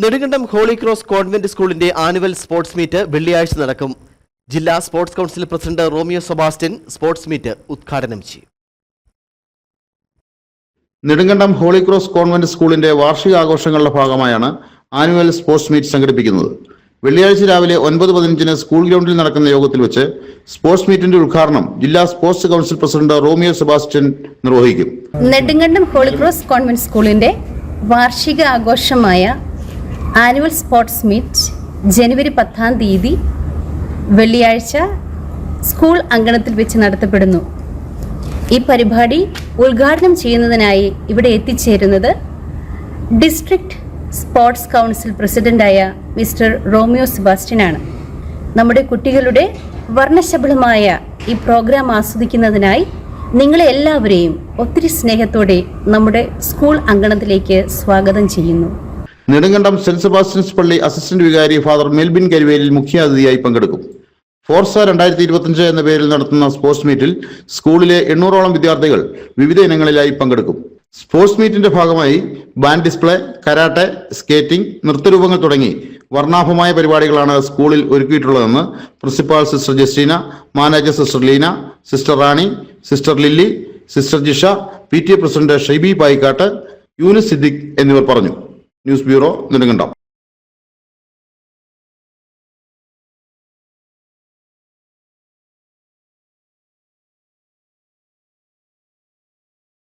Nedumkandam Holy Cross Convent സ്കൂളിന്റെ annual sports meet വെള്ളിയാഴ്ച നടക്കും. ജില്ലാ sports council president Romeo Sebastian sports meet ഉദ്ഘാടനം ചെയ്യും. നെടുങ്കണ്ടം ഹോളി ക്രോസ് കോൺവെന്റ് സ്കൂളിന്റെ വാർഷികാഘോഷങ്ങളുടെ ഭാഗമായാണ് ആനുവൽ സ്പോർട്സ് മീറ്റ് സംഘടിപ്പിക്കുന്നത്. വെള്ളിയാഴ്ച രാവിലെ 9:15 സ്കൂൾ ഗ്രൗണ്ടിൽ നടക്കുന്ന യോഗത്തിൽ വെച്ച് സ്പോർട്സ് മീറ്റിന്റെ ഉദ്ഘാടനം ജില്ലാ sports council president Romeo Sebastian നിർവഹിക്കും. നെടുങ്കണ്ടം ഹോളി ക്രോസ് കോൺവെന്റ് സ്കൂളിന്റെ വാർഷിക ആഘോഷമായ ആനുവൽ സ്പോർട്സ് മീറ്റ് ജനുവരി 10-ാം തീയതി വെള്ളിയാഴ്ച സ്കൂൾ അങ്കണത്തിൽ വെച്ച് നടത്തപ്പെടുന്നു. ഈ പരിപാടി ഉദ്ഘാടനം ചെയ്യുന്നതിനായി ഇവിടെ എത്തിച്ചേരുന്നത് ഡിസ്ട്രിക്ട് സ്പോർട്സ് കൗൺസിൽ പ്രസിഡന്റായ മിസ്റ്റർ റോമിയോ സെബാസ്റ്റ്യൻ ആണ്. നമ്മുടെ കുട്ടികളുടെ വർണ്ണശബളമായ ഈ പ്രോഗ്രാം ആസ്വദിക്കുന്നതിനായി നിങ്ങളെ എല്ലാവരെയും ഒത്തിരി സ്നേഹത്തോടെ നമ്മുടെ സ്കൂൾ അങ്കണത്തിലേക്ക് സ്വാഗതം ചെയ്യുന്നു. നെടുങ്കണ്ടം സെന്റ് സെബാസ്റ്റ്യൻസ് പള്ളി അസിസ്റ്റന്റ് വികാരി ഫാദർ മെൽബിൻ കരിവേലിൽ മുഖ്യാതിഥിയായി പങ്കെടുക്കും. ഫോർസ 2025 എന്ന പേരിൽ നടത്തുന്ന സ്പോർട്സ് മീറ്റിൽ സ്കൂളിലെ 800ഓളം വിദ്യാർത്ഥികൾ വിവിധ ഇനങ്ങളിലായി പങ്കെടുക്കും. സ്പോർട്സ് മീറ്റിന്റെ ഭാഗമായി ബാൻഡ് ഡിസ്പ്ലേ, കരാട്ടെ, സ്കേറ്റിംഗ്, നൃത്തരൂപങ്ങൾ തുടങ്ങി വർണ്ണാഭമായ പരിപാടികളാണ് സ്കൂളിൽ ഒരുക്കിയിട്ടുള്ളതെന്ന് principal sister Justina, manager sister Leena, sister Rani, sister Lily, sister Jisha, PTA president Shaiby Payikkattu, Eunice Siddique എന്നിവർ പറഞ്ഞു. News bureau, Nedumkandam.